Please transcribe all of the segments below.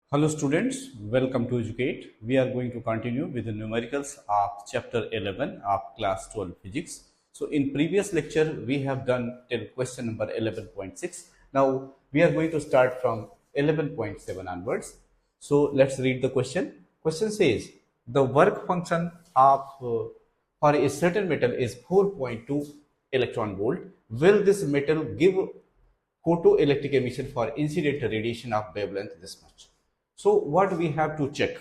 Hello students, welcome to Educate. We are going to continue with the numericals of chapter 11 of class 12 physics. So in previous lecture we have done till question number 11.6. Now we are going to start from 11.7 onwards. So let's read the question. Question says the work function of for a certain metal is 4.2 electron volt. Will this metal give photoelectric emission for incident radiation of wavelength this much? So what we have to check?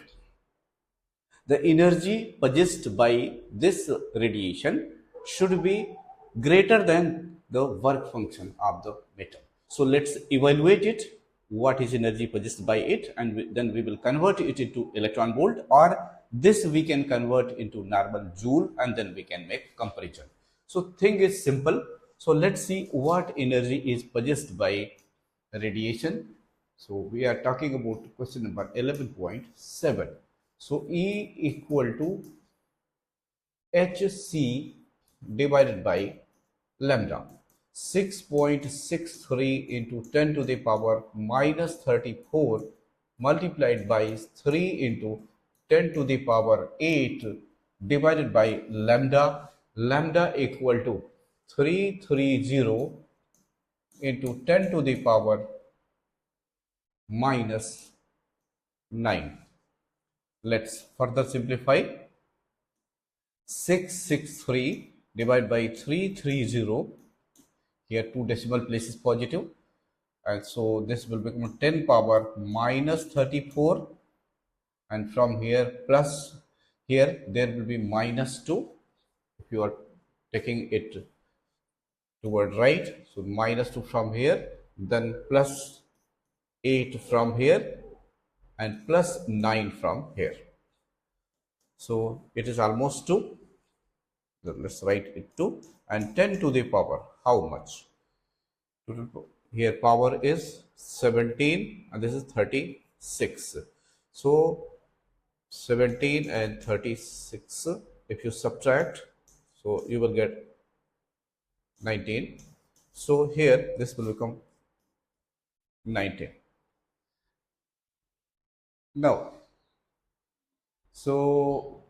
The energy possessed by this radiation should be greater than the work function of the metal. So let's evaluate it. What is energy possessed by it, and then we will convert it into electron volt, or this we can convert into normal joule, and then we can make comparison. So thing is simple. So let's see what energy is possessed by radiation. So we are talking about question number 11.7. So E equal to Hc divided by lambda. 6.63 into 10 to the power minus 34 multiplied by 3 into 10 to the power 8 divided by lambda. Lambda equal to 330 into 10 to the power minus 9. Let's further simplify. 663 divided by 330. Here two decimal places positive, and so this will become 10 power minus 34, and from here plus here there will be minus 2 if you are taking it toward right. So minus 2 from here, then plus 8 from here, and plus 9 from here. So it is almost 2. Let's write it 2, and 10 to the power how much? Here power is 17 and this is 36. So 17 and 36, if you subtract, so you will get 19. So here this will become 19. Now, so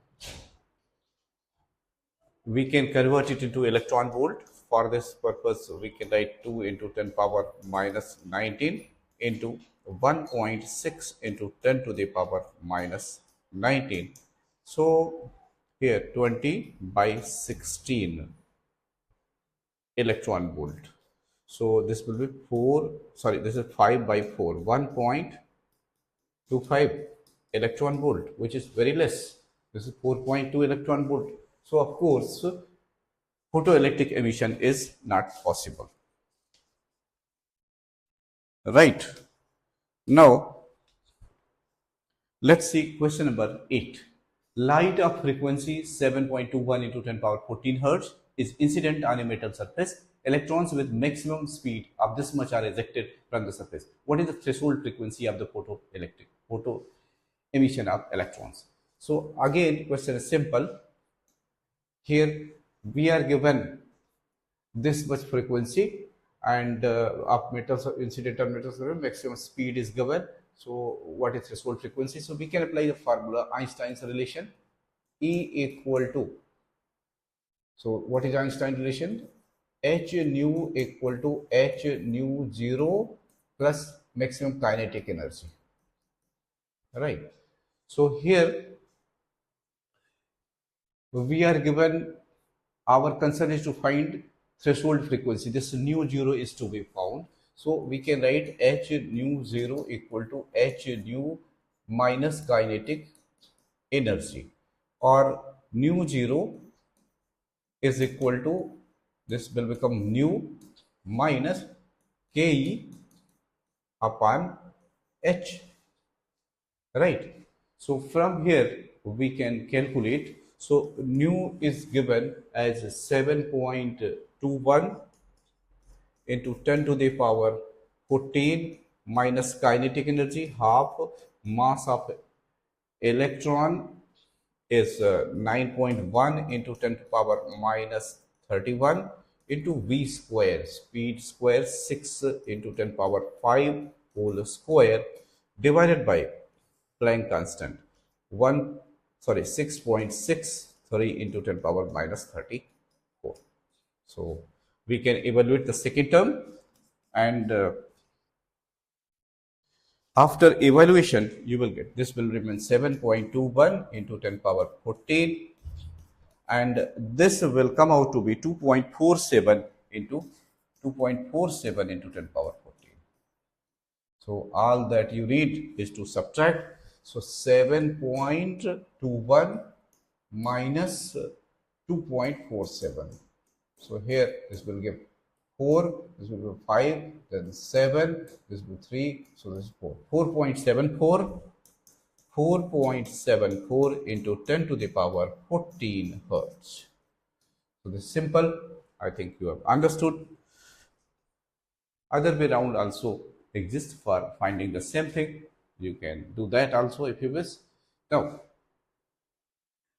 we can convert it into electron volt. For this purpose, we can write 2 into 10 power minus 19 into 1.6 into 10 to the power minus 19. So here 20 by 16 electron volt. So this will be 4, sorry, this is 5 by 4, 1.25 electron volt, which is very less. This is 4.2 electron volt. So of course, photoelectric emission is not possible. Right. Now, let's see question number 8. Light of frequency 7.21 into 10 power 14 hertz is incident on a metal surface. Electrons with maximum speed of this much are ejected from the surface. What is the threshold frequency of the photo emission of electrons? So again, question is simple. Here we are given this much frequency, and of metals, incident on metals, maximum speed is given. So what is threshold frequency? So we can apply the formula, Einstein's relation, E equal to, so what is Einstein relation? H nu equal to H nu 0 plus maximum kinetic energy. Right. So here we are given, our concern is to find threshold frequency. This nu 0 is to be found. So we can write H nu 0 equal to H nu minus kinetic energy, or nu 0 is equal to, this will become nu minus Ke upon H. Right. So from here we can calculate. So nu is given as 7.21 into 10 to the power 14 minus kinetic energy, half. Mass of electron is 9.1 into 10 to the power minus 31 into v square, speed square 6 into 10 power 5 whole square, divided by Planck constant. 6.63 into 10 power minus 34. So we can evaluate the second term, and after evaluation you will get this will remain 7.21 into 10 power 14, and this will come out to be 2.47 into 2.47 into 10 power 14. So all that you need is to subtract. So 7.21 minus 2.47. So here this will give 4, this will give 5, then 7, this will be 3, so this is 4. 4.74, 4.74 into 10 to the power 14 hertz. So this is simple. I think you have understood. Other way around also exists for finding the same thing. You can do that also if you wish. Now,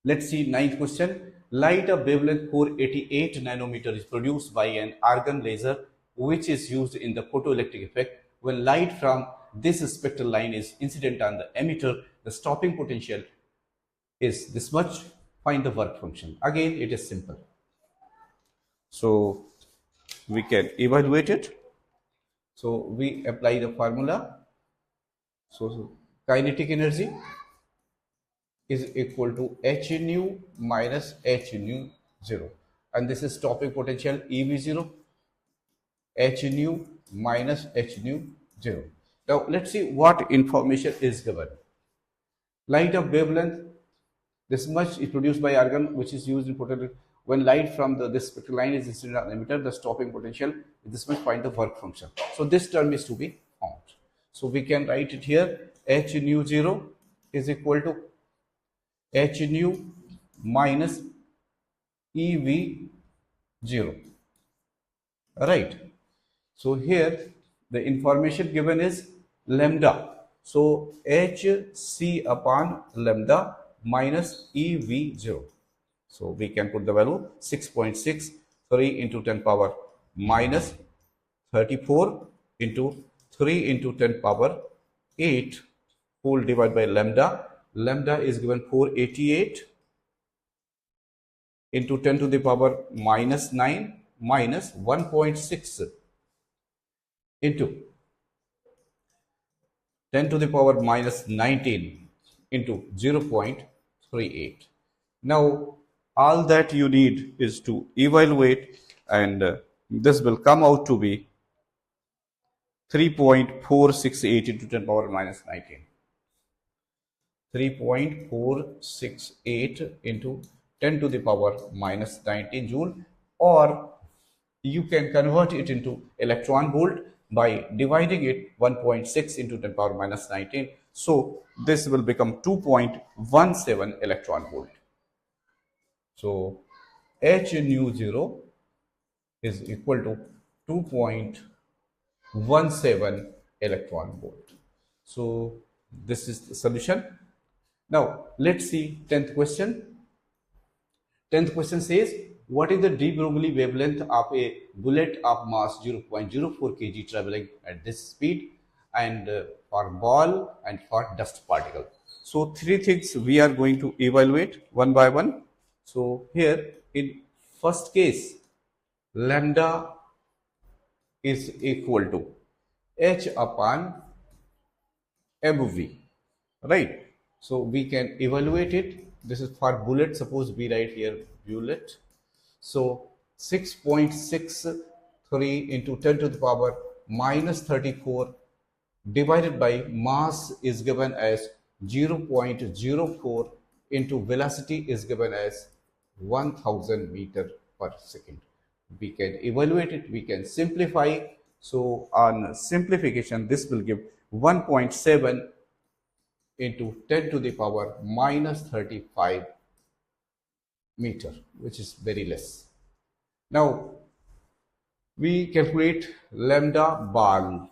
let's see ninth question. Light of wavelength 488 nanometer is produced by an argon laser which is used in the photoelectric effect. When light from this spectral line is incident on the emitter, the stopping potential is this much. Find the work function. Again, it is simple. So we can evaluate it. So we apply the formula. So kinetic energy is equal to h nu minus h nu 0, and this is stopping potential EV0, h nu minus h nu 0. Now let's see what information is given. Light of wavelength this much is produced by argon which is used in photoelectric. When light from this spectral line is incident on the emitter, the stopping potential is this much. Find the work function. So this term is to be found. So we can write it here. H nu 0 is equal to h nu minus EV 0. Right. So here the information given is lambda. So hc upon lambda minus EV0. So we can put the value 6.63 into 10 power minus 34 into 3 into 10 power 8 whole divided by lambda. Lambda is given 488 into 10 to the power minus 9 minus 1.6 into 10 to the power minus 19 into 0.38. Now all that you need is to evaluate, and this will come out to be 3.468 into 10 power minus 19. 3.468 into 10 to the power minus 19 joule, or you can convert it into electron volt by dividing it 1.6 into 10 power minus 19. So this will become 2.17 electron volt. So h nu 0 is equal to 2.17 electron volt. So this is the solution. Now let's see 10th question. 10th question says, what is the de Broglie wavelength of a bullet of mass 0.04 kg traveling at this speed, and for ball and for dust particle? So three things we are going to evaluate one by one. So here in first case, lambda is equal to h upon mv, right? So we can evaluate it. This is for bullet. Suppose we write here bullet. So 6.63 into 10 to the power minus 34 divided by mass is given as 0.04 into velocity is given as 1000 meter per second. We can evaluate it, we can simplify. So on simplification, this will give 1.7 into 10 to the power minus 35 meter, which is very less. Now we calculate lambda ball.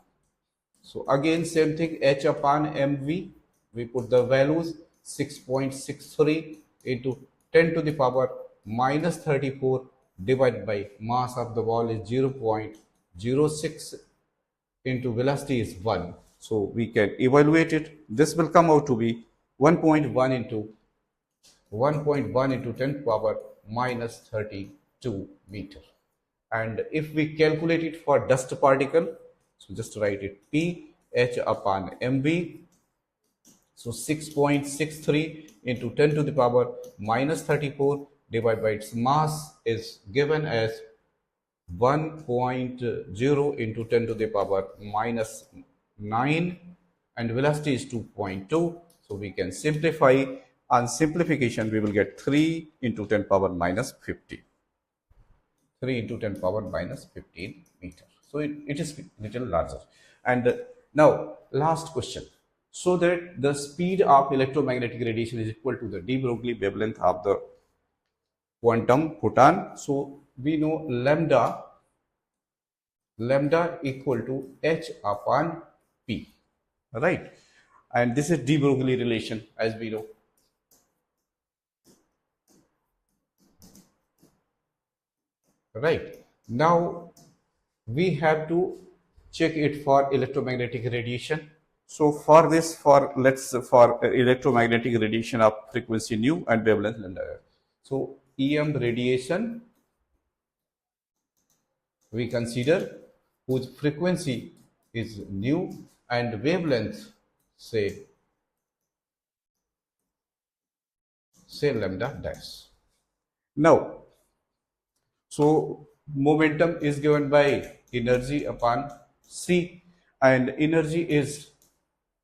So again same thing, h upon mv, we put the values 6.63 into 10 to the power minus 34 divided by mass of the ball is 0.06 into velocity is 1. So we can evaluate it. This will come out to be 1.1 into 1.1 into 10 power minus 32 meter. And if we calculate it for dust particle, so just write it P H upon mv. So 6.63 into 10 to the power minus 34 divided by its mass is given as 1.0 into 10 to the power minus 9, and velocity is 2.2. So we can simplify. On simplification, we will get 3 into 10 power minus 50. 3 into 10 power minus 15 meter. So it is little larger. And now last question. So that the speed of electromagnetic radiation is equal to the de Broglie wavelength of the quantum photon. So we know lambda equal to h upon p, right? And this is de Broglie relation, as we know. Right. Now we have to check it for electromagnetic radiation. So for this, for electromagnetic radiation of frequency nu and wavelength lambda. So EM radiation we consider whose frequency is nu and wavelength say lambda dash. Now, so momentum is given by energy upon c, and energy is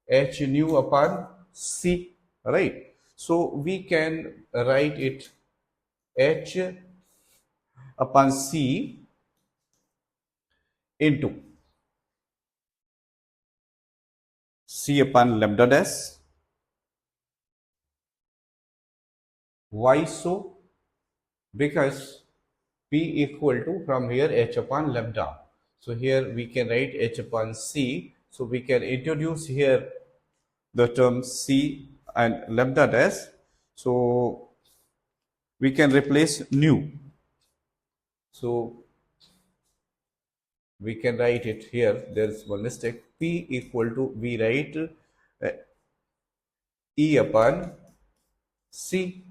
h nu upon c, right? So we can write it h upon c into c upon lambda dash. Why so? Because p equal to, from here, h upon lambda. So here we can write h upon c. So we can introduce here the term c and lambda dash. So we can replace nu. So we can write it here. There is one mistake. P equal to, we write E upon C,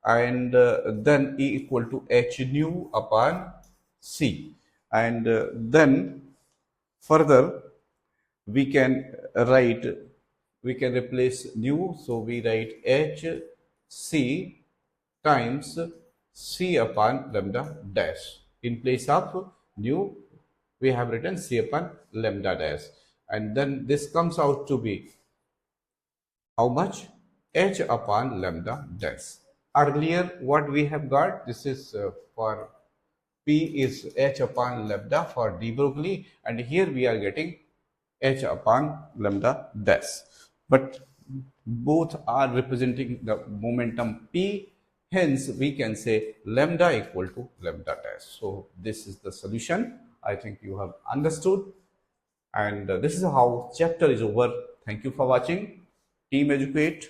and then E equal to h nu upon C, and then further we can write, we can replace nu. So we write h c times c upon lambda dash. In place of nu, we have written c upon lambda dash, and then this comes out to be how much? H upon lambda dash. Earlier what we have got, this is for P is h upon lambda for de Broglie, and here we are getting h upon lambda dash. But both are representing the momentum P, hence we can say lambda equal to lambda dash. So this is the solution. I think you have understood, and this is how chapter is over. Thank you for watching. Team Educate.